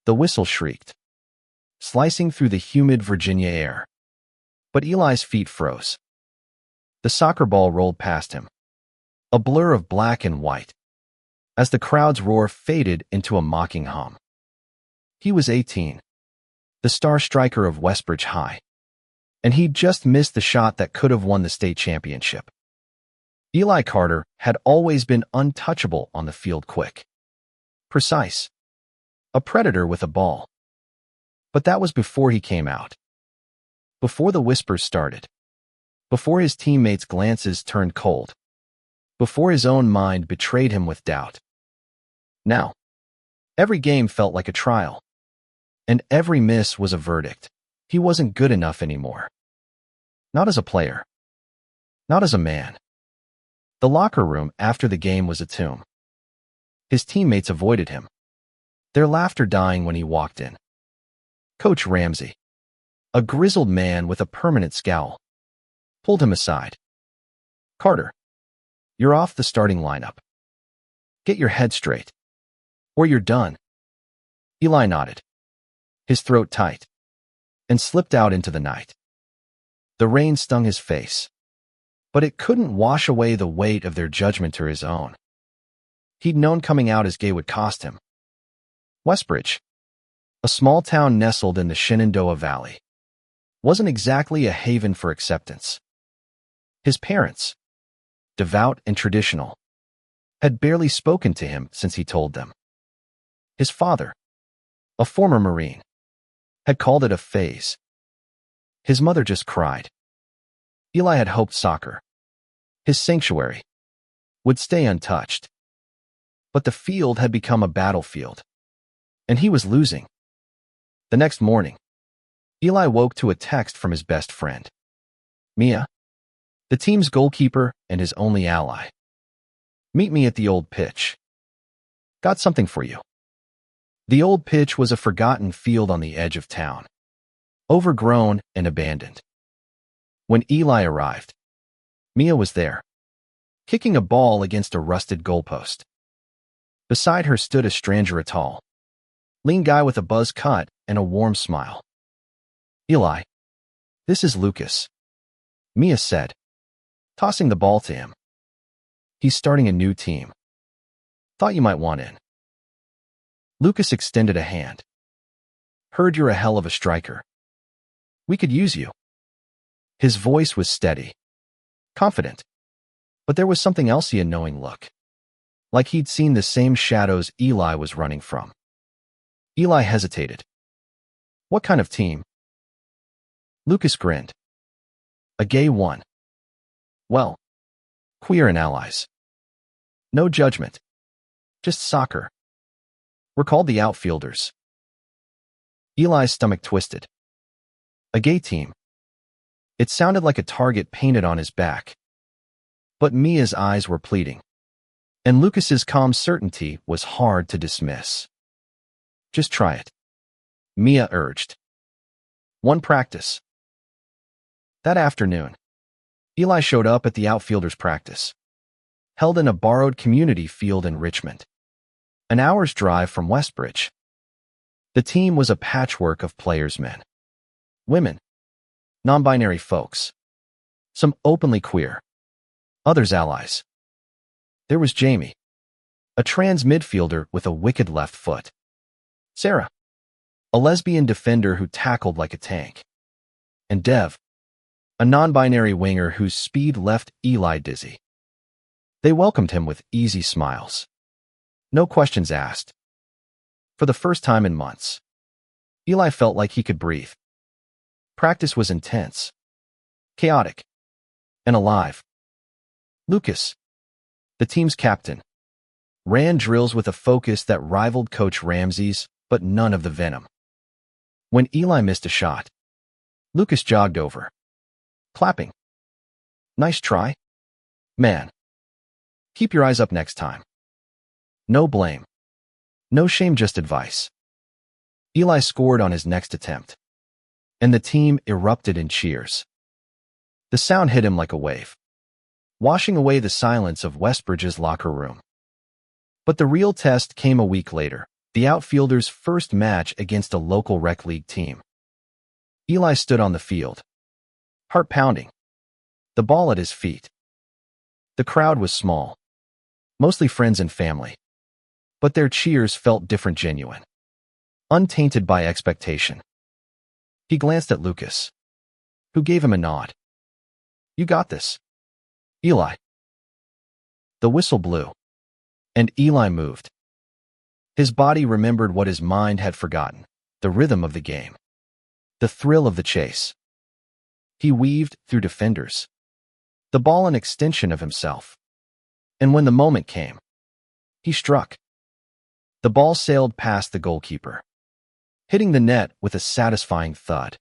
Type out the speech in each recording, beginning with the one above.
The whistle shrieked, slicing through the humid Virginia air. But Eli's feet froze. The soccer ball rolled past him, a blur of black and white, as the crowd's roar faded into a mocking hum. He was 18, the star striker of Westbridge High, and he'd just missed the shot that could have won the state championship. Eli Carter had always been untouchable on the field, quick, precise, a predator with a ball. But that was before he came out, before the whispers started, before his teammates' glances turned cold, before his own mind betrayed him with doubt. Now, every game felt like a trial, and every miss was a verdict. He wasn't good enough anymore. Not as a player. Not as a man. The locker room after the game was a tomb. His teammates avoided him, their laughter dying when he walked in. Coach Ramsey, a grizzled man with a permanent scowl, pulled him aside. "Carter, you're off the starting lineup. Get your head straight, or you're done." Eli nodded, his throat tight, and slipped out into the night. The rain stung his face, but it couldn't wash away the weight of their judgment or his own. He'd known coming out as gay would cost him. Westbridge, a small town nestled in the Shenandoah Valley, wasn't exactly a haven for acceptance. His parents, devout and traditional, had barely spoken to him since he told them. His father, a former Marine, had called it a phase. His mother just cried. Eli had hoped soccer, his sanctuary, would stay untouched. But the field had become a battlefield, and he was losing. The next morning, Eli woke to a text from his best friend, Mia, the team's goalkeeper and his only ally. "Meet me at the old pitch. Got something for you." The old pitch was a forgotten field on the edge of town, overgrown and abandoned. When Eli arrived, Mia was there, kicking a ball against a rusted goalpost. Beside her stood a stranger, a tall, lean guy with a buzz cut and a warm smile. "Eli, this is Lucas," Mia said, tossing the ball to him. "He's starting a new team. Thought you might want in." Lucas extended a hand. "Heard you're a hell of a striker. We could use you." His voice was steady, confident, but there was something else, he had knowing look, like he'd seen the same shadows Eli was running from. Eli hesitated. "What kind of team?" Lucas grinned. "A gay one. Well, queer and allies. No judgment. Just soccer. We're called the Outfielders." Eli's stomach twisted. A gay team. It sounded like a target painted on his back. But Mia's eyes were pleading, and Lucas's calm certainty was hard to dismiss. "Just try it," Mia urged. "One practice." That afternoon, Eli showed up at the Outfielders' practice, held in a borrowed community field in Richmond, an hour's drive from Westbridge. The team was a patchwork of players, men, women, non-binary folks, some openly queer, others allies. There was Jamie, a trans midfielder with a wicked left foot. Sarah, a lesbian defender who tackled like a tank. And Dev, a non-binary winger whose speed left Eli dizzy. They welcomed him with easy smiles. No questions asked. For the first time in months, Eli felt like he could breathe. Practice was intense, chaotic, and alive. Lucas, the team's captain, ran drills with a focus that rivaled Coach Ramsey's, but none of the venom. When Eli missed a shot, Lucas jogged over, clapping. "Nice try, man. Keep your eyes up next time." No blame, no shame, just advice. Eli scored on his next attempt, and the team erupted in cheers. The sound hit him like a wave, washing away the silence of Westbridge's locker room. But the real test came a week later, The outfielder's first match against a local rec league team. Eli stood on the field, heart pounding, the ball at his feet. The crowd was small, mostly friends and family, but their cheers felt different, genuine, untainted by expectation. He glanced at Lucas, who gave him a nod. "You got this, Eli." The whistle blew, and Eli moved. His body remembered what his mind had forgotten, the rhythm of the game, the thrill of the chase. He weaved through defenders, the ball an extension of himself. And when the moment came, he struck. The ball sailed past the goalkeeper, hitting the net with a satisfying thud.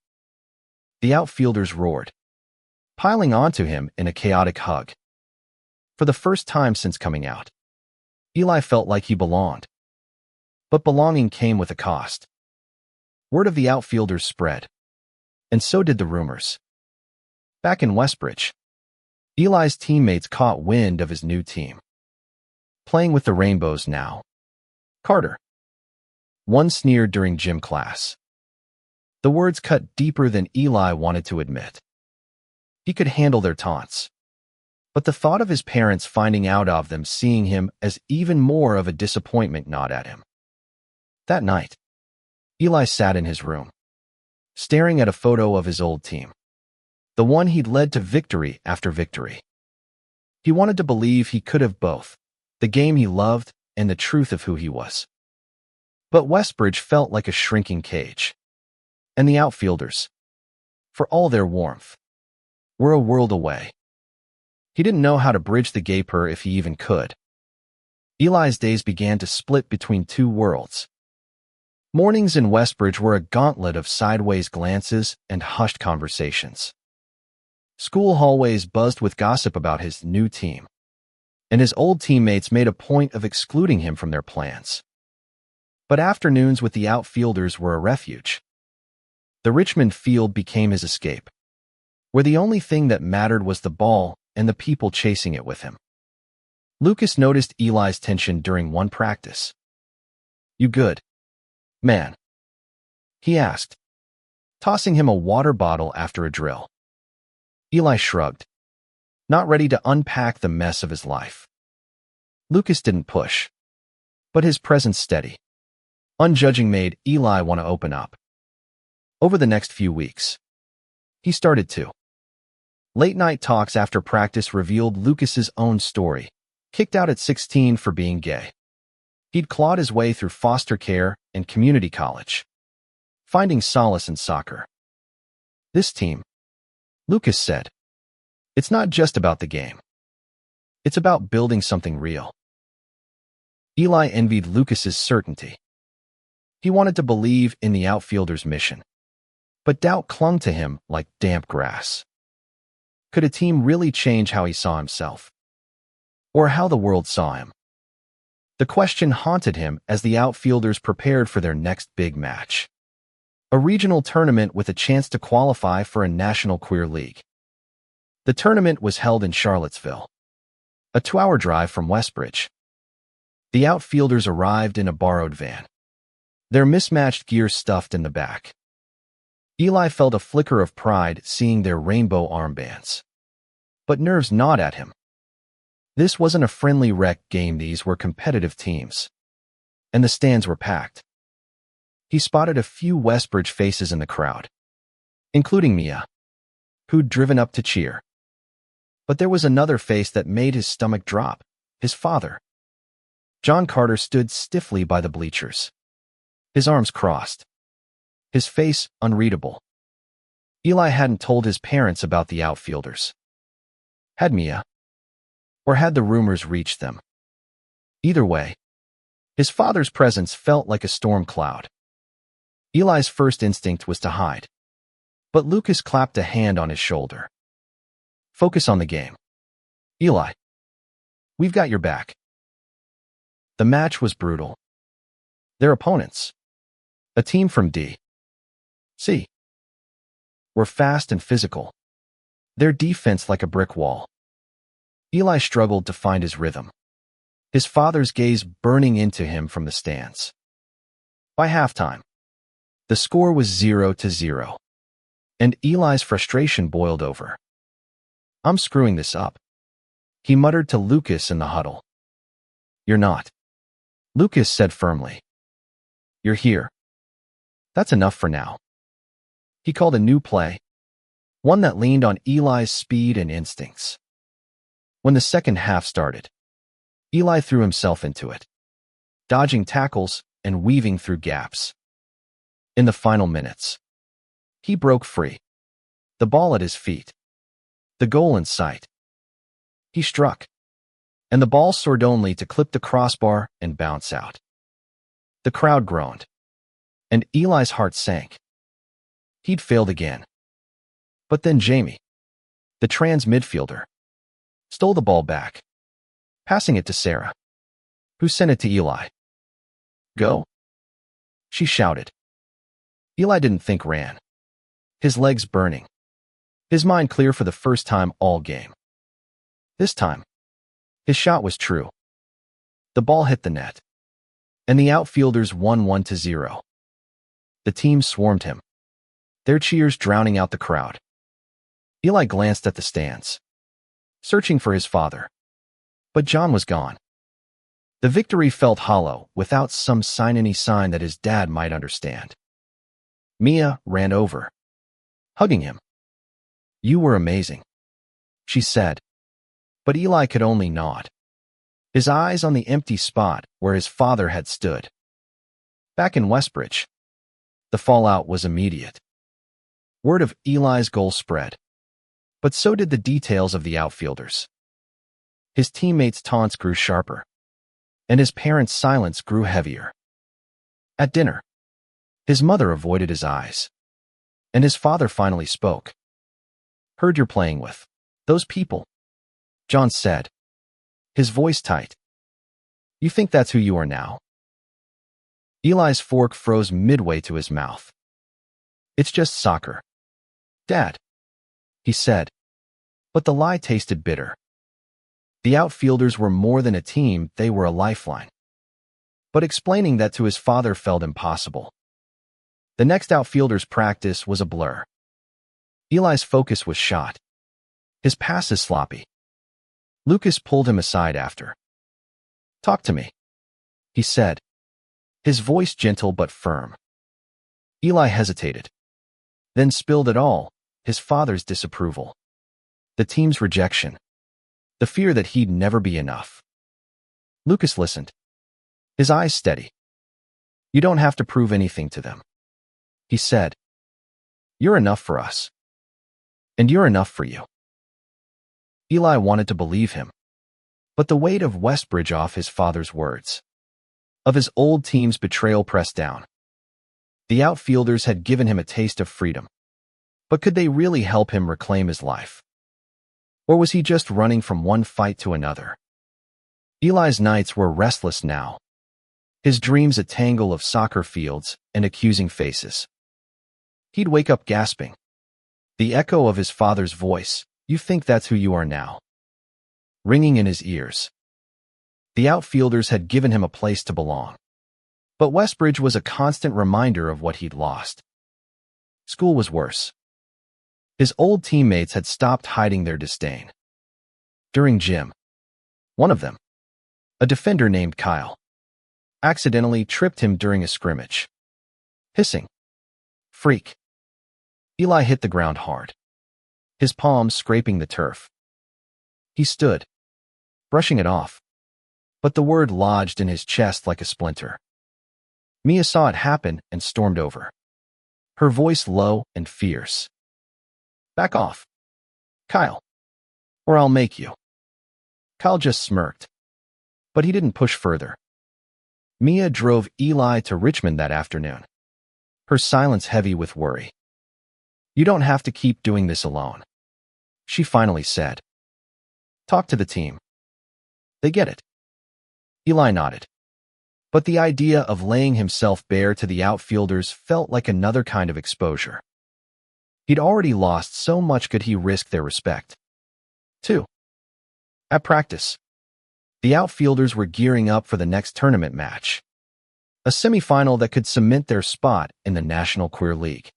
The outfielders roared, piling onto him in a chaotic hug. For the first time since coming out, Eli felt like he belonged. But belonging came with a cost. Word of the outfielders spread, and so did the rumors. Back in Westbridge, Eli's teammates caught wind of his new team. "Playing with the Rainbows now, Carter," one sneered during gym class. The words cut deeper than Eli wanted to admit. He could handle their taunts, but the thought of his parents finding out of them, seeing him as even more of a disappointment, gnawed at him. That night, Eli sat in his room, staring at a photo of his old team, the one he'd led to victory after victory. He wanted to believe he could have both, the game he loved and the truth of who he was. But Westbridge felt like a shrinking cage, and the outfielders, for all their warmth, were a world away. He didn't know how to bridge the gap, if he even could. Eli's days began to split between two worlds. Mornings in Westbridge were a gauntlet of sideways glances and hushed conversations. School hallways buzzed with gossip about his new team, and his old teammates made a point of excluding him from their plans. But afternoons with the outfielders were a refuge. The Richmond field became his escape, where the only thing that mattered was the ball and the people chasing it with him. Lucas noticed Eli's tension during one practice. "You good, man?" he asked, tossing him a water bottle after a drill. Eli shrugged, not ready to unpack the mess of his life. Lucas didn't push, but his presence steady, unjudging, made Eli want to open up. Over the next few weeks, he started to. Late-night talks after practice revealed Lucas's own story, kicked out at 16 for being gay. He'd clawed his way through foster care and community college, finding solace in soccer. "This team," Lucas said, "it's not just about the game. It's about building something real." Eli envied Lucas's certainty. He wanted to believe in the outfielder's mission, but doubt clung to him like damp grass. Could a team really change how he saw himself, or how the world saw him? The question haunted him as the outfielders prepared for their next big match, a regional tournament with a chance to qualify for a national queer league. The tournament was held in Charlottesville, a 2-hour drive from Westbridge. The outfielders arrived in a borrowed van, their mismatched gear stuffed in the back. Eli felt a flicker of pride seeing their rainbow armbands, but nerves gnawed at him. This wasn't a friendly rec game, these were competitive teams, and the stands were packed. He spotted a few Westbridge faces in the crowd, including Mia, who'd driven up to cheer. But there was another face that made his stomach drop, his father. John Carter stood stiffly by the bleachers, his arms crossed, his face unreadable. Eli hadn't told his parents about the outfielders. Had Mia? Or had the rumors reached them? Either way, his father's presence felt like a storm cloud. Eli's first instinct was to hide, but Lucas clapped a hand on his shoulder. "Focus on the game, Eli. We've got your back." The match was brutal. Their opponents, a team from D.C., were fast and physical, their defense like a brick wall. Eli struggled to find his rhythm, his father's gaze burning into him from the stands. By halftime, the score was 0-0, and Eli's frustration boiled over. "I'm screwing this up," he muttered to Lucas in the huddle. "You're not," Lucas said firmly. "You're here. That's enough for now." He called a new play, one that leaned on Eli's speed and instincts. When the second half started, Eli threw himself into it, dodging tackles and weaving through gaps. In the final minutes, he broke free, the ball at his feet, the goal in sight. He struck, and the ball soared only to clip the crossbar and bounce out. The crowd groaned, and Eli's heart sank. He'd failed again. But then Jamie, the trans midfielder, stole the ball back, passing it to Sarah, who sent it to Eli. "Go," she shouted. Eli didn't think, ran, his legs burning, his mind clear for the first time all game. This time, his shot was true. The ball hit the net, and the outfielders won 1-0. The team swarmed him, their cheers drowning out the crowd. Eli glanced at the stands, searching for his father, but John was gone. The victory felt hollow without some any sign that his dad might understand. Mia ran over, hugging him. "You were amazing," she said, but Eli could only nod, his eyes on the empty spot where his father had stood. Back in Westbridge, the fallout was immediate. Word of Eli's goal spread, but so did the details of the outfielders. His teammates' taunts grew sharper, and his parents' silence grew heavier. At dinner, his mother avoided his eyes, and his father finally spoke. "Heard you're playing with those people," John said, his voice tight. "You think that's who you are now?" Eli's fork froze midway to his mouth. "It's just soccer, Dad," he said, but the lie tasted bitter. The outfielders were more than a team, they were a lifeline. But explaining that to his father felt impossible. The next outfielder's practice was a blur. Eli's focus was shot, his passes sloppy. Lucas pulled him aside after. "Talk to me," he said, his voice gentle but firm. Eli hesitated, then spilled it all, his father's disapproval, the team's rejection, the fear that he'd never be enough. Lucas listened, his eyes steady. "You don't have to prove anything to them," he said. "You're enough for us. And you're enough for you." Eli wanted to believe him, but the weight of Westbridge off his father's words, of his old team's betrayal pressed down. The outfielders had given him a taste of freedom, but could they really help him reclaim his life? Or was he just running from one fight to another? Eli's nights were restless now, his dreams a tangle of soccer fields and accusing faces. He'd wake up gasping, the echo of his father's voice, "You think that's who you are now?" ringing in his ears. The outfielders had given him a place to belong, but Westbridge was a constant reminder of what he'd lost. School was worse. His old teammates had stopped hiding their disdain. During gym, one of them, a defender named Kyle, accidentally tripped him during a scrimmage. Hissing, "Freak." Eli hit the ground hard, his palms scraping the turf. He stood, brushing it off, but the word lodged in his chest like a splinter. Mia saw it happen and stormed over, her voice low and fierce. "Back off, Kyle, or I'll make you." Kyle just smirked, but he didn't push further. Mia drove Eli to Richmond that afternoon, her silence heavy with worry. "You don't have to keep doing this alone," she finally said. "Talk to the team. They get it." Eli nodded, but the idea of laying himself bare to the outfielders felt like another kind of exposure. He'd already lost so much, could he risk their respect? 2. At practice, the outfielders were gearing up for the next tournament match. a semifinal that could cement their spot in the National Queer League.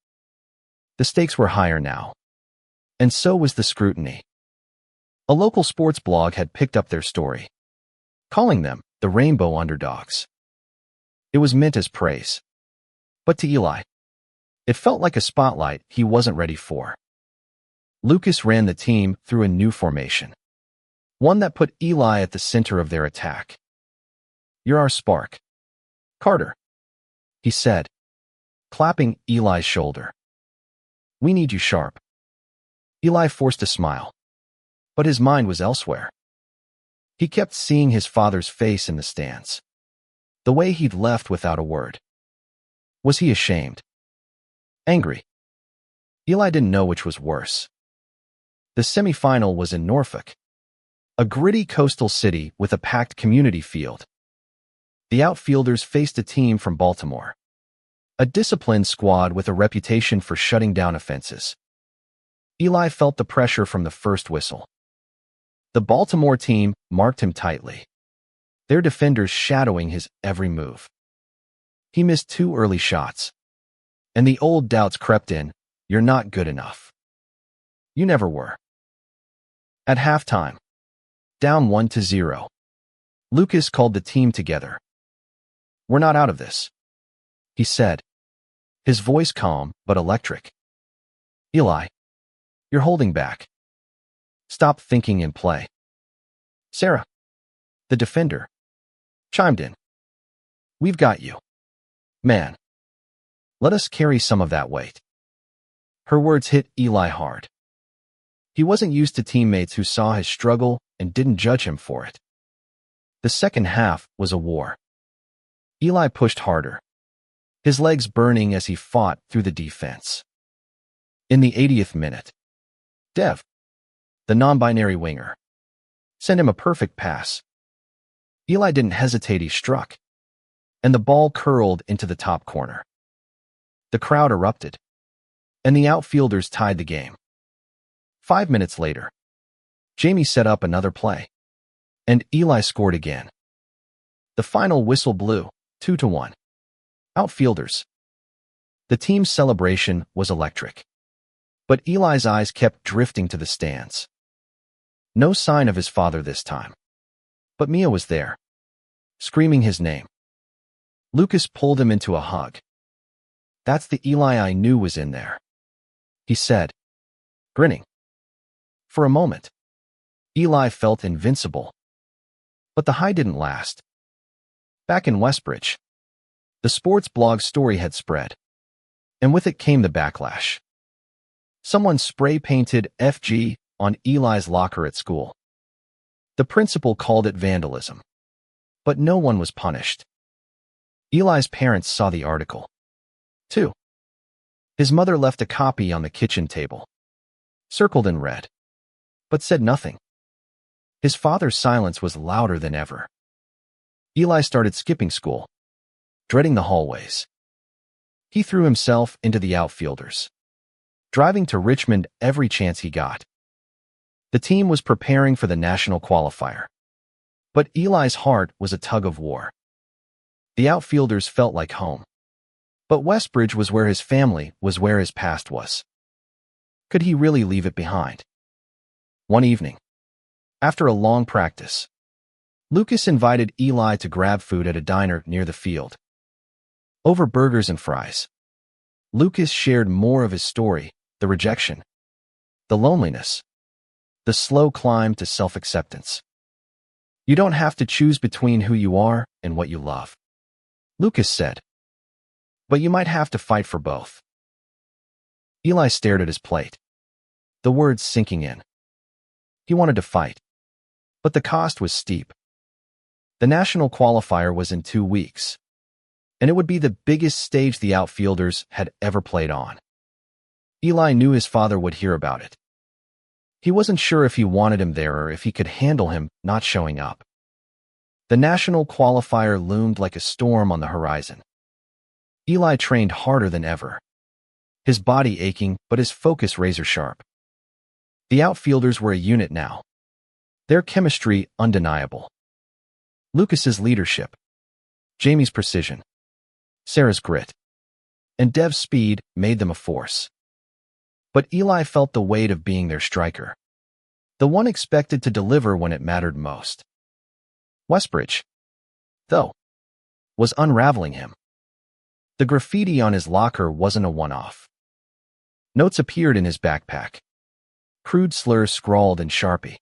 The stakes were higher now, and so was the scrutiny. A local sports blog had picked up their story, calling them the Rainbow Underdogs. It was meant as praise. But to Eli, it felt like a spotlight he wasn't ready for. Lucas ran the team through a new formation, one that put Eli at the center of their attack. "You're our spark, Carter," he said, clapping Eli's shoulder. "We need you sharp." Eli forced a smile, but his mind was elsewhere. He kept seeing his father's face in the stands, the way he'd left without a word. Was he ashamed? Angry? Eli didn't know which was worse. The semifinal was in Norfolk, a gritty coastal city with a packed community field. The outfielders faced a team from Baltimore, a disciplined squad with a reputation for shutting down offenses. Eli felt the pressure from the first whistle. The Baltimore team marked him tightly, their defenders shadowing his every move. He missed 2 early shots, and the old doubts crept in. "You're not good enough. You never were." At halftime, down 1-0, Lucas called the team together. "We're not out of this," he said, his voice calm but electric. "Eli, you're holding back. Stop thinking and play." Sarah, the defender, chimed in. "We've got you, man. Let us carry some of that weight." Her words hit Eli hard. He wasn't used to teammates who saw his struggle and didn't judge him for it. The second half was a war. Eli pushed harder, his legs burning as he fought through the defense. In the 80th minute, Dev, the non-binary winger, sent him a perfect pass. Eli didn't hesitate, he struck, and the ball curled into the top corner. The crowd erupted, and the outfielders tied the game. 5 minutes later, Jamie set up another play, and Eli scored again. The final whistle blew, 2-1. Outfielders. The team's celebration was electric, but Eli's eyes kept drifting to the stands. No sign of his father this time, but Mia was there, screaming his name. Lucas pulled him into a hug. "That's the Eli I knew was in there," he said, grinning. For a moment, Eli felt invincible. But the high didn't last. Back in Westbridge, the sports blog story had spread, and with it came the backlash. Someone spray-painted FG on Eli's locker at school. The principal called it vandalism, but no one was punished. Eli's parents saw the article, too. His mother left a copy on the kitchen table, circled in red, but said nothing. His father's silence was louder than ever. Eli started skipping school, dreading the hallways. He threw himself into the outfielders, driving to Richmond every chance he got. The team was preparing for the national qualifier, but Eli's heart was a tug of war. The outfielders felt like home, but Westbridge was where his family was, where his past was. Could he really leave it behind? One evening, after a long practice, Lucas invited Eli to grab food at a diner near the field. Over burgers and fries, Lucas shared more of his story: the rejection, the loneliness, the slow climb to self-acceptance. "You don't have to choose between who you are and what you love," Lucas said, "but you might have to fight for both." Eli stared at his plate, the words sinking in. He wanted to fight, but the cost was steep. The national qualifier was in 2 weeks, and it would be the biggest stage the outfielders had ever played on. Eli knew his father would hear about it. He wasn't sure if he wanted him there or if he could handle him not showing up. The national qualifier loomed like a storm on the horizon. Eli trained harder than ever, his body aching but his focus razor-sharp. The outfielders were a unit now, their chemistry undeniable. Lucas's leadership, Jamie's precision, Sarah's grit and Dev's speed made them a force. But Eli felt the weight of being their striker, the one expected to deliver when it mattered most. Westbridge, though, was unraveling him. The graffiti on his locker wasn't a one-off. Notes appeared in his backpack. Crude slurs scrawled in Sharpie.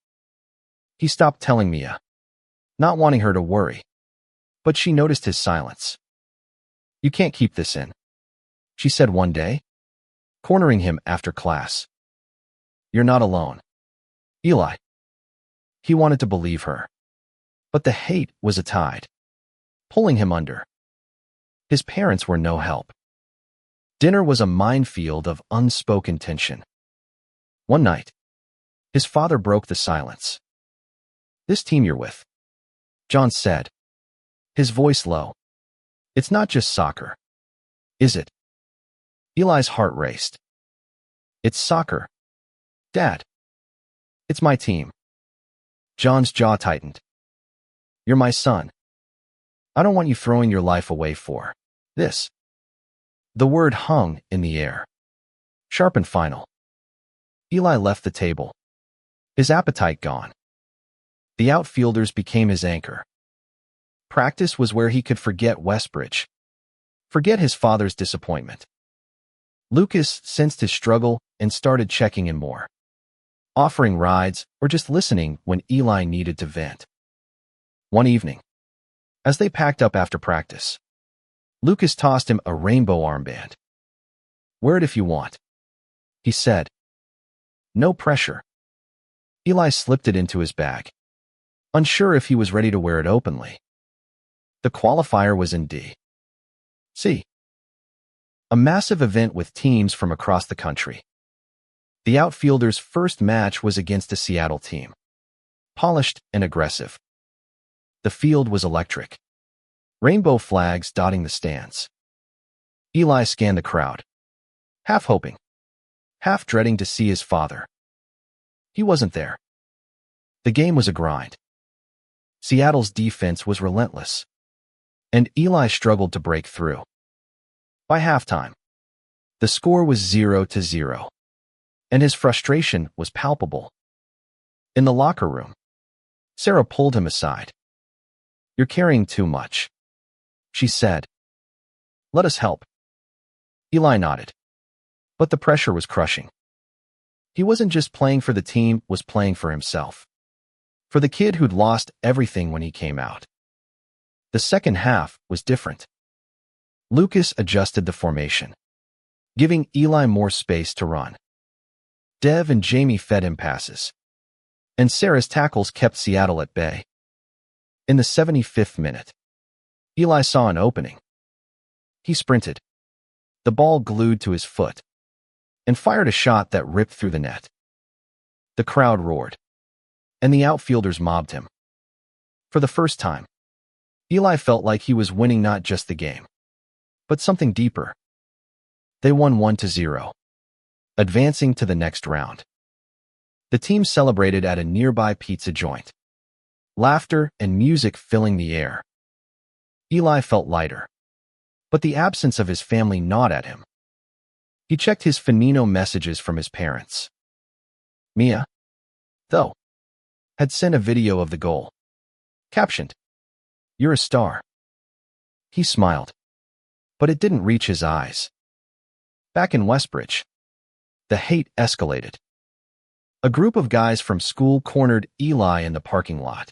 He stopped telling Mia, not wanting her to worry, but she noticed his silence. "You can't keep this in," she said one day, cornering him after class. "You're not alone, Eli." He wanted to believe her, but the hate was a tide, pulling him under. His parents were no help. Dinner was a minefield of unspoken tension. One night, his father broke the silence. "This team you're with," John said, his voice low. "It's not just soccer, is it?" Eli's heart raced. "It's soccer, Dad. It's my team." John's jaw tightened. "You're my son. I don't want you throwing your life away for this." The word hung in the air, sharp and final. Eli left the table, his appetite gone. The outfielders became his anchor. Practice was where he could forget Westbridge, forget his father's disappointment. Lucas sensed his struggle and started checking in more, offering rides or just listening when Eli needed to vent. One evening, as they packed up after practice, Lucas tossed him a rainbow armband. "Wear it if you want," he said. No pressure. Eli slipped it into his bag, unsure if he was ready to wear it openly. The qualifier was in D.C., a massive event with teams from across the country. The outfielders' first match was against a Seattle team, polished and aggressive. The field was electric, rainbow flags dotting the stands. Eli scanned the crowd, half hoping, half dreading to see his father. He wasn't there. The game was a grind. Seattle's defense was relentless, and Eli struggled to break through. By halftime, the score was 0-0, and his frustration was palpable. In the locker room, Sarah pulled him aside. "You're carrying too much," she said. "Let us help." Eli nodded, but the pressure was crushing. He wasn't just playing for the team, was playing for himself, for the kid who'd lost everything when he came out. The second half was different. Lucas adjusted the formation, giving Eli more space to run. Dev and Jamie fed him passes, and Sarah's tackles kept Seattle at bay. In the 75th minute, Eli saw an opening. He sprinted, the ball glued to his foot, and fired a shot that ripped through the net. The crowd roared, and the outfielders mobbed him. For the first time, Eli felt like he was winning not just the game, but something deeper. They won 1-0, advancing to the next round. The team celebrated at a nearby pizza joint, laughter and music filling the air. Eli felt lighter, but the absence of his family gnawed at him. He checked his finino messages from his parents. Mia, though, had sent a video of the goal, captioned, "You're a star." He smiled, but it didn't reach his eyes. Back in Westbridge, the hate escalated. A group of guys from school cornered Eli in the parking lot.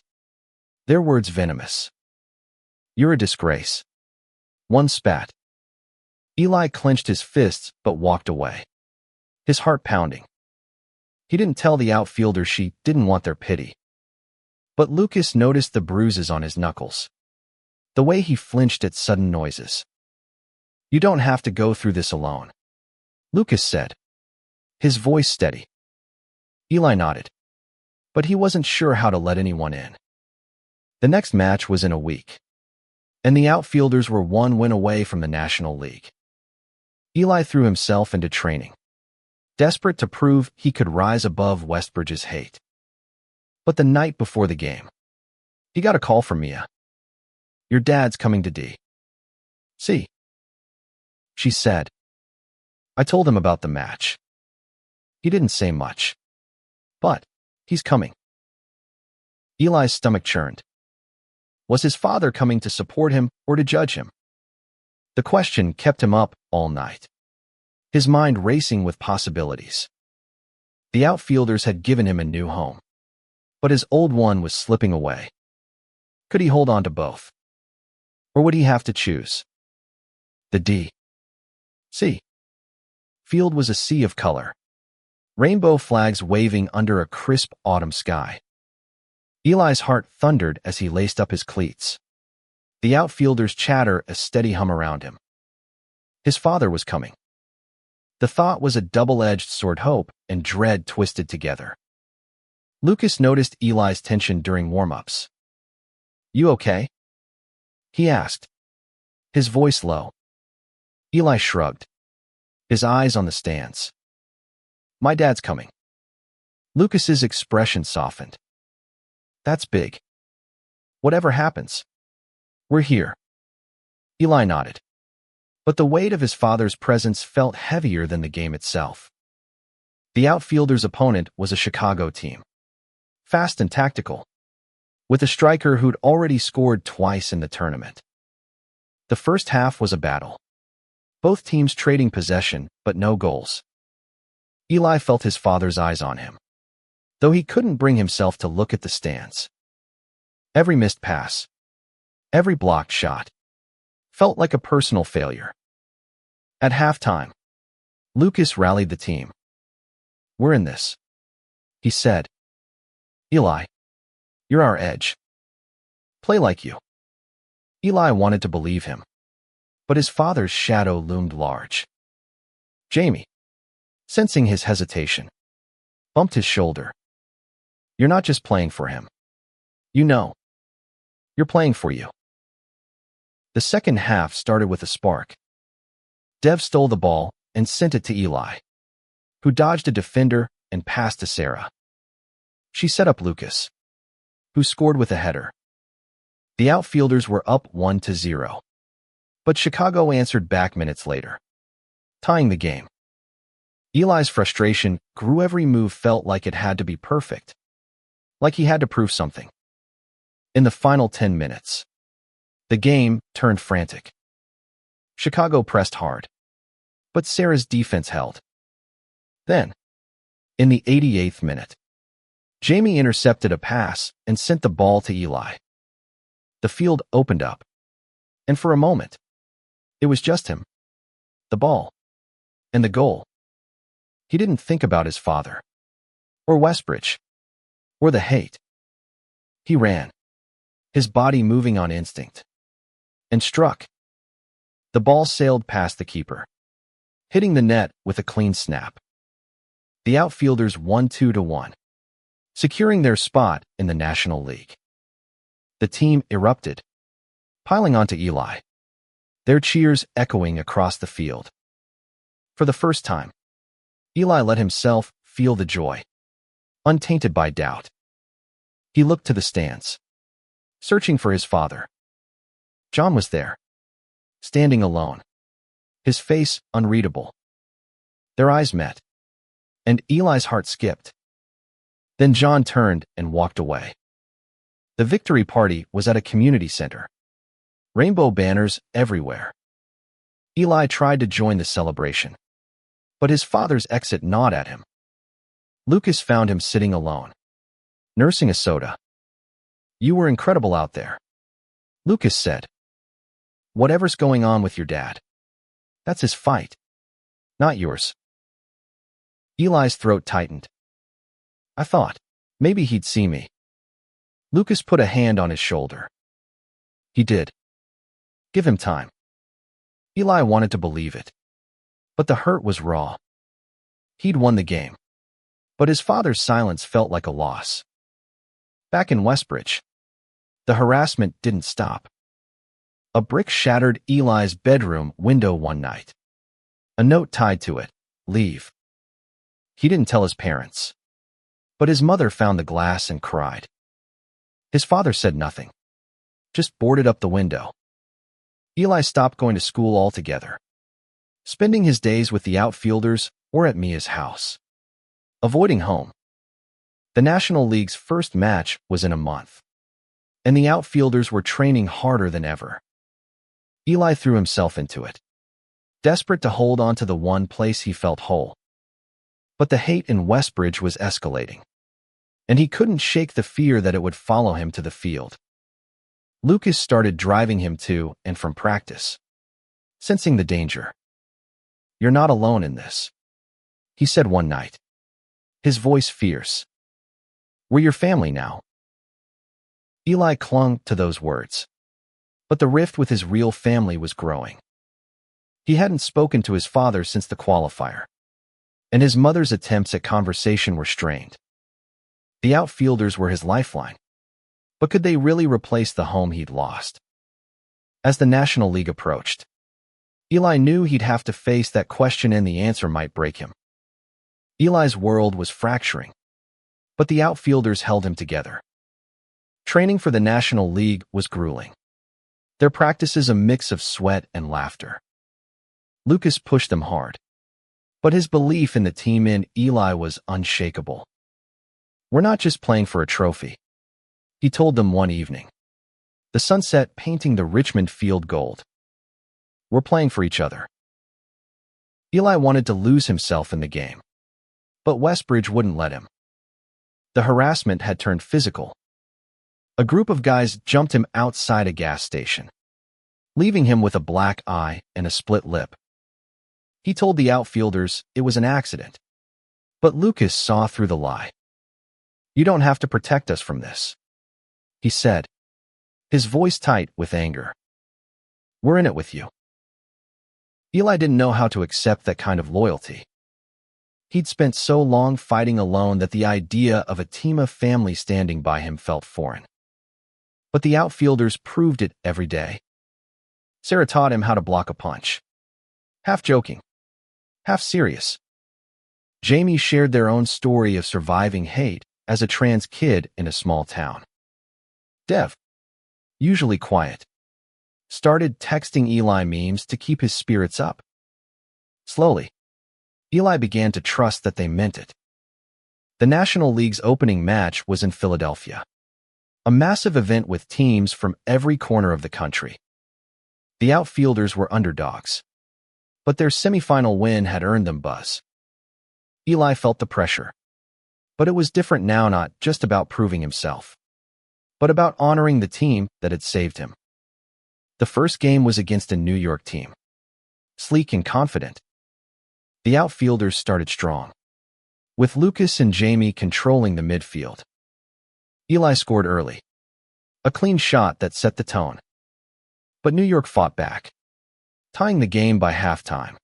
Their words venomous. "You're a disgrace." One spat. Eli clenched his fists but walked away, his heart pounding. He didn't tell the outfielders she didn't want their pity. But Lucas noticed the bruises on his knuckles, the way he flinched at sudden noises. "You don't have to go through this alone," Lucas said, his voice steady. Eli nodded, but he wasn't sure how to let anyone in. The next match was in a week, and the outfielders were one win away from the National League. Eli threw himself into training, desperate to prove he could rise above Westbridge's hate. But the night before the game, he got a call from Mia. "Your dad's coming to D.C. she said. I told him about the match. He didn't say much. But he's coming. Eli's stomach churned. Was his father coming to support him or to judge him? The question kept him up all night, his mind racing with possibilities. The outfielders had given him a new home, but his old one was slipping away. Could he hold on to both? Or would he have to choose? The D.C. field was a sea of color, rainbow flags waving under a crisp autumn sky. Eli's heart thundered as he laced up his cleats. The outfielders' chatter a steady hum around him. His father was coming. The thought was a double-edged sword, hope and dread twisted together. Lucas noticed Eli's tension during warm-ups. You okay? He asked, his voice low. Eli shrugged, his eyes on the stands. My dad's coming. Lucas's expression softened. That's big. Whatever happens, we're here. Eli nodded. But the weight of his father's presence felt heavier than the game itself. The outfielder's opponent was a Chicago team, fast and tactical, with a striker who'd already scored twice in the tournament. The first half was a battle, both teams trading possession, but no goals. Eli felt his father's eyes on him, though he couldn't bring himself to look at the stands. Every missed pass, every blocked shot, felt like a personal failure. At halftime, Lucas rallied the team. We're in this, he said. Eli, you're our edge. Play like you. Eli wanted to believe him, but his father's shadow loomed large. Jamie, sensing his hesitation, bumped his shoulder. You're not just playing for him. You know, you're playing for you. The second half started with a spark. Dev stole the ball and sent it to Eli, who dodged a defender and passed to Sarah. She set up Lucas, who scored with a header. The outfielders were up 1-0, but Chicago answered back minutes later, tying the game. Eli's frustration grew. Every move felt like it had to be perfect, like he had to prove something. In the final 10 minutes, the game turned frantic. Chicago pressed hard, but Sarah's defense held. Then, in the 88th minute, Jamie intercepted a pass and sent the ball to Eli. The field opened up, and for a moment, it was just him, the ball, and the goal. He didn't think about his father, or Westbridge, or the hate. He ran, his body moving on instinct, and struck. The ball sailed past the keeper, hitting the net with a clean snap. The outfielders won 2-1, securing their spot in the National League. The team erupted, piling onto Eli, their cheers echoing across the field. For the first time, Eli let himself feel the joy, untainted by doubt. He looked to the stands, searching for his father. John was there, standing alone, his face unreadable. Their eyes met, and Eli's heart skipped. Then John turned and walked away. The victory party was at a community center. Rainbow banners everywhere. Eli tried to join the celebration, but his father's exit gnawed at him. Lucas found him sitting alone, nursing a soda. You were incredible out there, Lucas said. Whatever's going on with your dad, that's his fight, not yours. Eli's throat tightened. I thought maybe he'd see me. Lucas put a hand on his shoulder. He did. Give him time. Eli wanted to believe it, but the hurt was raw. He'd won the game, but his father's silence felt like a loss. Back in Westbridge, the harassment didn't stop. A brick shattered Eli's bedroom window one night. A note tied to it, leave. He didn't tell his parents, but his mother found the glass and cried. His father said nothing, just boarded up the window. Eli stopped going to school altogether. spending his days with the outfielders or at Mia's house, avoiding home. The National League's first match was in a month, and the outfielders were training harder than ever. Eli threw himself into it, desperate to hold on to the one place he felt whole. But the hate in Westbridge was escalating, and he couldn't shake the fear that it would follow him to the field. Lucas started driving him to and from practice, sensing the danger. "You're not alone in this," he said one night, his voice fierce. "We're your family now." Eli clung to those words, but the rift with his real family was growing. He hadn't spoken to his father since the qualifier, and his mother's attempts at conversation were strained. The outfielders were his lifeline, but could they really replace the home he'd lost? As the National League approached, Eli knew he'd have to face that question, and the answer might break him. Eli's world was fracturing, but the outfielders held him together. Training for the National League was grueling, their practices a mix of sweat and laughter. Lucas pushed them hard, but his belief in the team in Eli was unshakable. "We're not just playing for a trophy," he told them one evening, the sunset painting the Richmond field gold. "We're playing for each other." Eli wanted to lose himself in the game, but Westbridge wouldn't let him. The harassment had turned physical. A group of guys jumped him outside a gas station, leaving him with a black eye and a split lip. He told the outfielders it was an accident, but Lucas saw through the lie. "You don't have to protect us from this," he said, his voice tight with anger. "We're in it with you." Eli didn't know how to accept that kind of loyalty. He'd spent so long fighting alone that the idea of a team of family standing by him felt foreign. But the outfielders proved it every day. Sarah taught him how to block a punch, half joking, half serious. Jamie shared their own story of surviving hate as a trans kid in a small town. Dev, usually quiet, started texting Eli memes to keep his spirits up. Slowly, Eli began to trust that they meant it. The National League's opening match was in Philadelphia, a massive event with teams from every corner of the country. The outfielders were underdogs, but their semifinal win had earned them buzz. Eli felt the pressure, but it was different now, not just about proving himself, but about honoring the team that had saved him. The first game was against a New York team, sleek and confident. The outfielders started strong, with Lucas and Jamie controlling the midfield. Eli scored early, a clean shot that set the tone. But New York fought back, tying the game by halftime.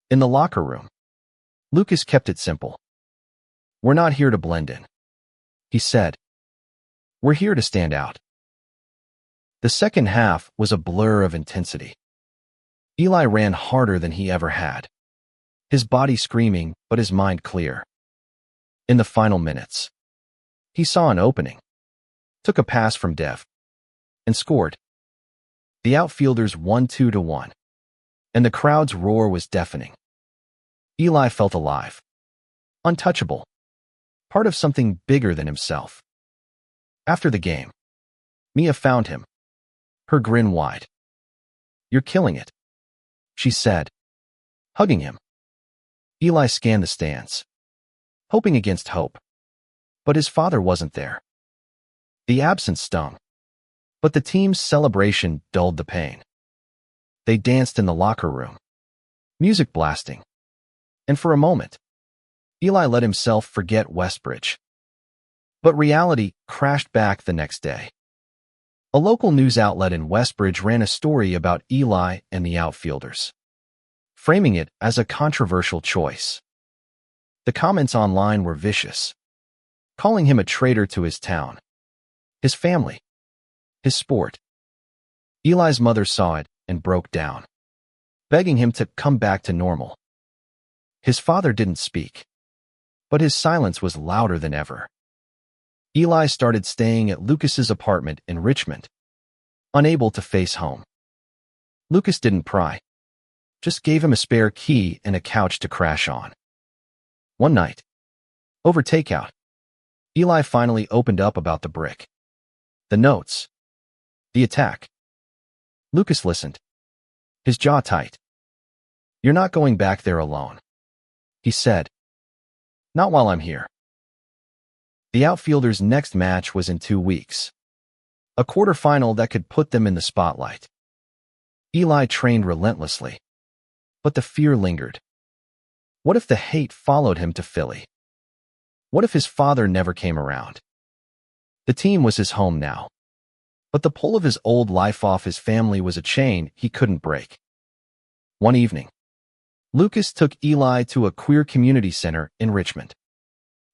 In the locker room, Lucas kept it simple. "We're not here to blend in," he said. "We're here to stand out." The second half was a blur of intensity. Eli ran harder than he ever had, his body screaming, but his mind clear. In the final minutes, he saw an opening, took a pass from Dev, and scored. The outfielders won 2-1, and the crowd's roar was deafening. Eli felt alive, untouchable, part of something bigger than himself. After the game, Mia found him, her grin wide. "You're killing it," she said, hugging him. Eli scanned the stands, hoping against hope, but his father wasn't there. The absence stung, but the team's celebration dulled the pain. They danced in the locker room, music blasting, and for a moment, Eli let himself forget Westbridge. But reality crashed back the next day. A local news outlet in Westbridge ran a story about Eli and the outfielders, framing it as a controversial choice. The comments online were vicious, calling him a traitor to his town, his family, his sport. Eli's mother saw it and broke down, begging him to come back to normal. His father didn't speak, but his silence was louder than ever. Eli started staying at Lucas's apartment in Richmond, unable to face home. Lucas didn't pry. just gave him a spare key and a couch to crash on. One night, over takeout, Eli finally opened up about the brick. The notes. The attack. Lucas listened, his jaw tight. "You're not going back there alone," he said. "Not while I'm here." The outfielders' next match was in 2 weeks. A quarterfinal that could put them in the spotlight. Eli trained relentlessly, but the fear lingered. What if the hate followed him to Philly? What if his father never came around? The team was his home now, but the pull of his old life off his family was a chain he couldn't break. One evening, Lucas took Eli to a queer community center in Richmond,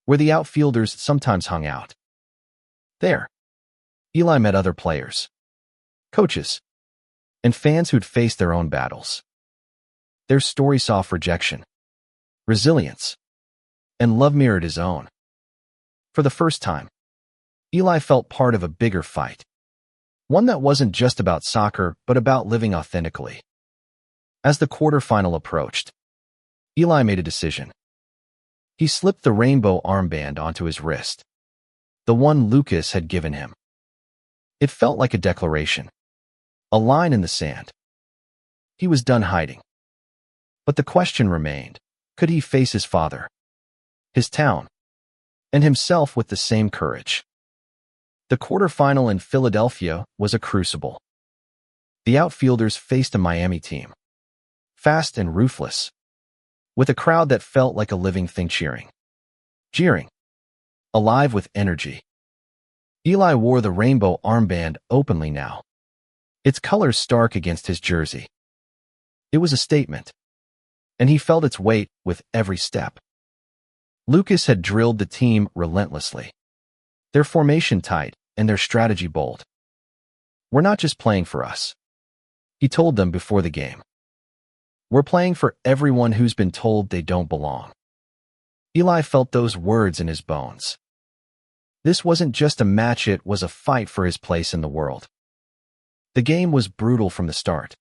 where the outfielders sometimes hung out. There, Eli met other players, coaches, and fans who'd faced their own battles. Their story saw rejection, resilience, and love mirrored his own. For the first time, Eli felt part of a bigger fight, one that wasn't just about soccer but about living authentically. As the quarterfinal approached, Eli made a decision. He slipped the rainbow armband onto his wrist, the one Lucas had given him. It felt like a declaration, a line in the sand. He was done hiding. But the question remained, could he face his father, his town, and himself with the same courage? The quarterfinal in Philadelphia was a crucible. The outfielders faced a Miami team, fast and ruthless, with a crowd that felt like a living thing cheering, jeering, alive with energy. Eli wore the rainbow armband openly now, its colors stark against his jersey. It was a statement, and he felt its weight with every step. Lucas had drilled the team relentlessly, their formation tight and their strategy bold. "We're not just playing for us," he told them before the game. "We're playing for everyone who's been told they don't belong." Eli felt those words in his bones. This wasn't just a match, it was a fight for his place in the world. The game was brutal from the start.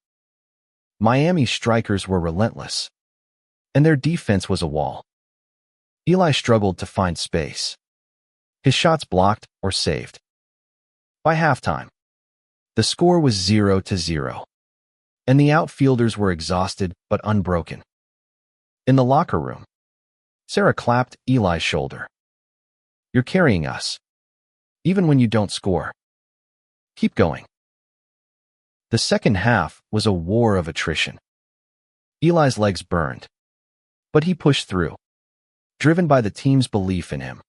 Miami's strikers were relentless, and their defense was a wall. Eli struggled to find space, his shots blocked or saved. By halftime, the score was 0-0, and the outfielders were exhausted but unbroken. In the locker room, Sarah clapped Eli's shoulder. "You're carrying us, even when you don't score. Keep going." The second half was a war of attrition. Eli's legs burned, but he pushed through, driven by the team's belief in him.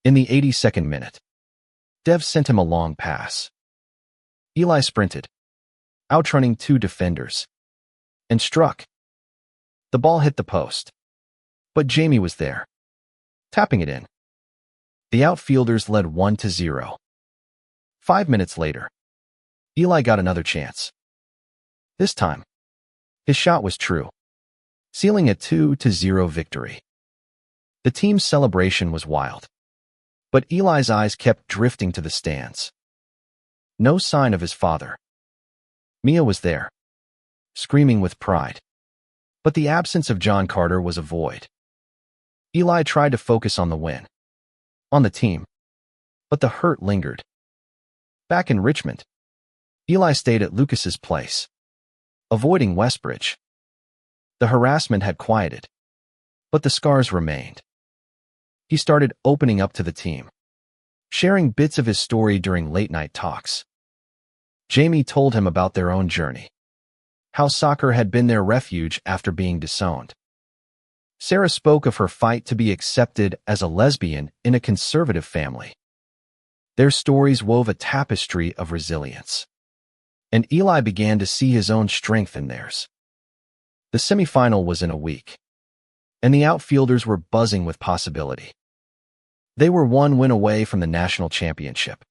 In the 82nd minute, Dev sent him a long pass. Eli sprinted, outrunning 2 defenders, and struck. The ball hit the post, but Jamie was there, tapping it in. The outfielders led 1-0. 5 minutes later, Eli got another chance. This time, his shot was true, sealing a 2-0 victory. The team's celebration was wild, but Eli's eyes kept drifting to the stands. No sign of his father. Mia was there, screaming with pride, but the absence of John Carter was a void. Eli tried to focus on the win, on the team, but the hurt lingered. Back in Richmond, Eli stayed at Lucas's place, avoiding Westbridge. The harassment had quieted, but the scars remained. He started opening up to the team, sharing bits of his story during late-night talks. Jamie told him about their own journey, how soccer had been their refuge after being disowned. Sarah spoke of her fight to be accepted as a lesbian in a conservative family. Their stories wove a tapestry of resilience, and Eli began to see his own strength in theirs. The semifinal was in a week, and the outfielders were buzzing with possibility. They were one win away from the national championship,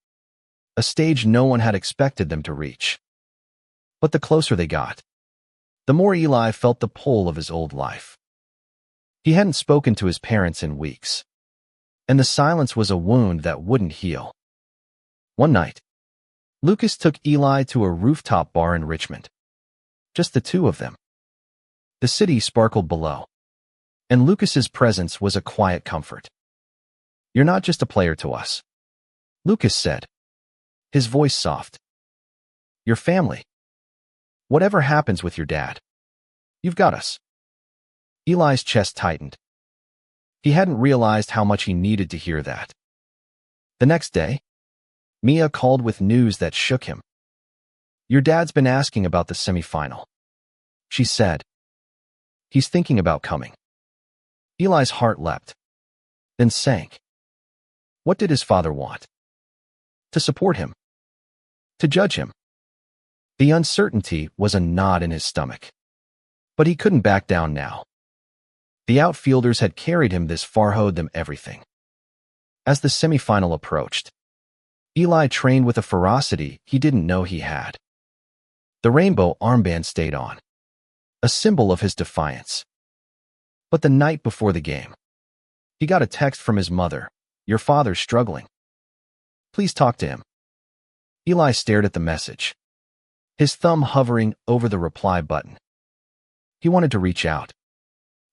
a stage no one had expected them to reach. But the closer they got, the more Eli felt the pull of his old life. He hadn't spoken to his parents in weeks, and the silence was a wound that wouldn't heal. One night, Lucas took Eli to a rooftop bar in Richmond. Just the two of them. The city sparkled below, and Lucas's presence was a quiet comfort. "You're not just a player to us," Lucas said, his voice soft. "You're family. Whatever happens with your dad, you've got us." Eli's chest tightened. He hadn't realized how much he needed to hear that. The next day, Mia called with news that shook him. "Your dad's been asking about the semifinal," she said. "He's thinking about coming." Eli's heart leapt, then sank. What did his father want? To support him? To judge him? The uncertainty was a knot in his stomach. But he couldn't back down now. The outfielders had carried him this far, owed them everything. As the semifinal approached, Eli trained with a ferocity he didn't know he had. The rainbow armband stayed on, a symbol of his defiance. But the night before the game, he got a text from his mother. "Your father's struggling. Please talk to him." Eli stared at the message, his thumb hovering over the reply button. He wanted to reach out,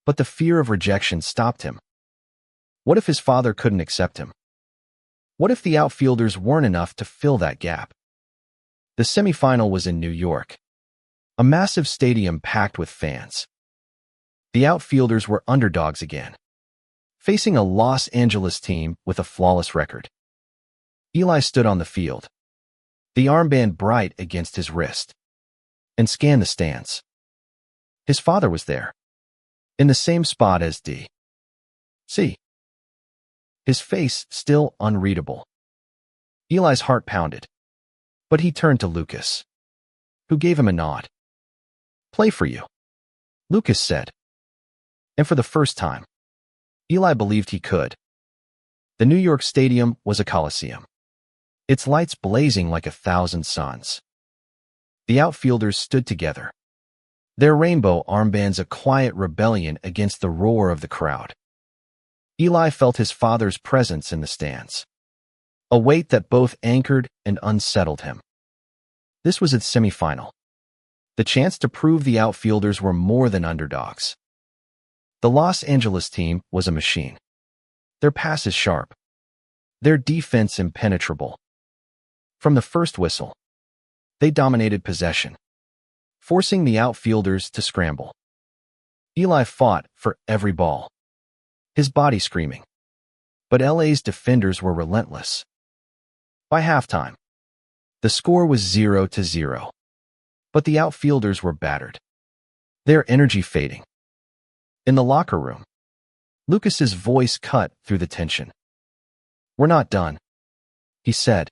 but the fear of rejection stopped him. What if his father couldn't accept him? What if the outfielders weren't enough to fill that gap? The semifinal was in New York, a massive stadium packed with fans. The outfielders were underdogs again, facing a Los Angeles team with a flawless record. Eli stood on the field, the armband bright against his wrist, and scanned the stands. His father was there, in the same spot as D.C., his face still unreadable. Eli's heart pounded, but he turned to Lucas, who gave him a nod. "Play for you," Lucas said. And for the first time, Eli believed he could. The New York Stadium was a coliseum, its lights blazing like 1,000 suns. The outfielders stood together, their rainbow armbands a quiet rebellion against the roar of the crowd. Eli felt his father's presence in the stands, a weight that both anchored and unsettled him. This was its semifinal, the chance to prove the outfielders were more than underdogs. The Los Angeles team was a machine, their passes sharp, their defense impenetrable. From the first whistle, they dominated possession, forcing the outfielders to scramble. Eli fought for every ball, his body screaming, but LA's defenders were relentless. By halftime, the score was 0-0, but the outfielders were battered, their energy fading. In the locker room, Lucas's voice cut through the tension. "We're not done," he said,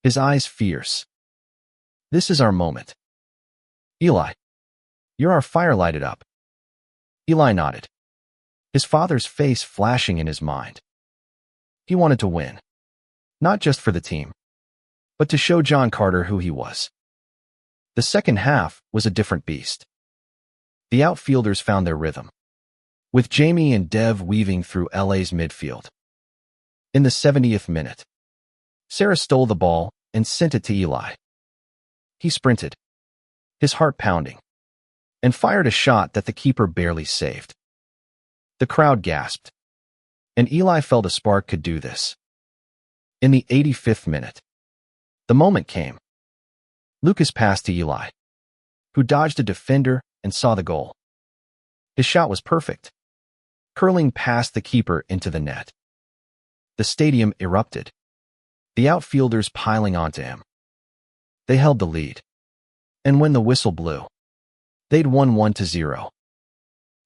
his eyes fierce. "This is our moment." "Eli, you're our fire, light it up." Eli nodded, his father's face flashing in his mind. He wanted to win, not just for the team, but to show John Carter who he was. The second half was a different beast. The outfielders found their rhythm, with Jamie and Dev weaving through LA's midfield. In the 70th minute, Sarah stole the ball and sent it to Eli. He sprinted, his heart pounding, and fired a shot that the keeper barely saved. The crowd gasped, and Eli felt a spark could do this. In the 85th minute, the moment came. Lucas passed to Eli, who dodged a defender and saw the goal. His shot was perfect, curling past the keeper into the net. The stadium erupted, the outfielders piling onto him. They held the lead, and when the whistle blew, they'd won 1-0.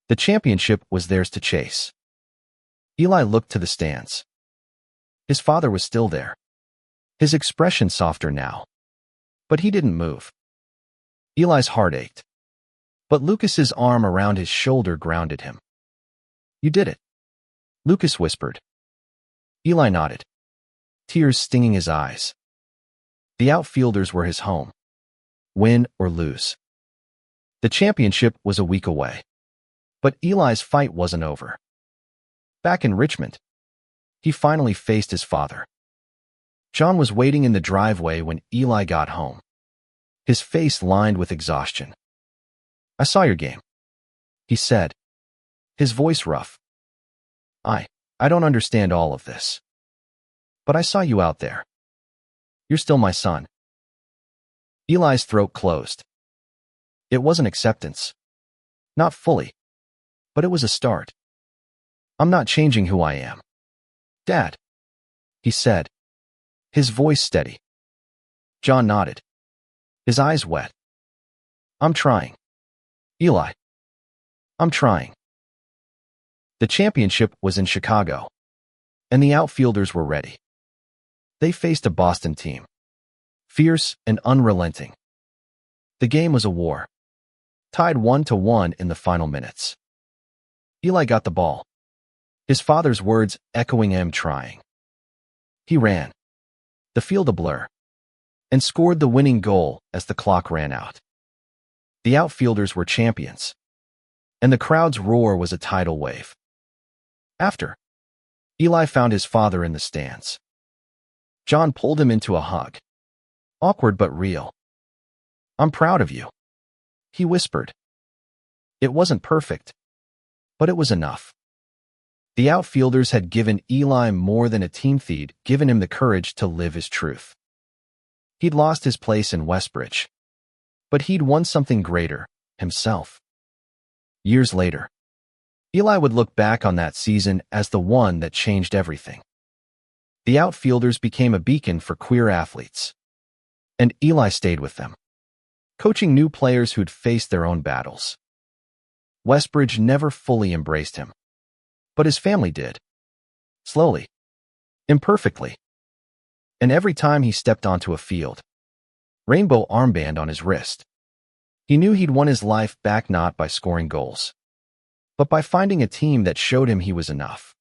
The championship was theirs to chase. Eli looked to the stands. His father was still there, his expression softer now, but he didn't move. Eli's heart ached, but Lucas's arm around his shoulder grounded him. "You did it," Lucas whispered. Eli nodded, tears stinging his eyes. The outfielders were his home, win or lose. The championship was a week away, but Eli's fight wasn't over. Back in Richmond, he finally faced his father. John was waiting in the driveway when Eli got home, his face lined with exhaustion. "I saw your game," he said, his voice rough. I don't understand all of this. But I saw you out there. You're still my son. Eli's throat closed. It wasn't acceptance. Not fully. But it was a start. I'm not changing who I am. Dad, he said, his voice steady. John nodded, his eyes wet. I'm trying. Eli. I'm trying. The championship was in Chicago, and the outfielders were ready. They faced a Boston team, fierce and unrelenting. The game was a war, tied 1-1 in the final minutes. Eli got the ball, his father's words echoing him trying. He ran, the field a blur, and scored the winning goal as the clock ran out. The outfielders were champions, and the crowd's roar was a tidal wave. After, Eli found his father in the stands. John pulled him into a hug. Awkward but real. I'm proud of you, he whispered. It wasn't perfect, but it was enough. The outfielders had given Eli more than a team feed, given him the courage to live his truth. He'd lost his place in Westbridge, but he'd won something greater, himself. Years later, Eli would look back on that season as the one that changed everything. The outfielders became a beacon for queer athletes, and Eli stayed with them, coaching new players who'd faced their own battles. Westbridge never fully embraced him, but his family did. Slowly, imperfectly. And every time he stepped onto a field, rainbow armband on his wrist, he knew he'd won his life back not by scoring goals, but by finding a team that showed him he was enough.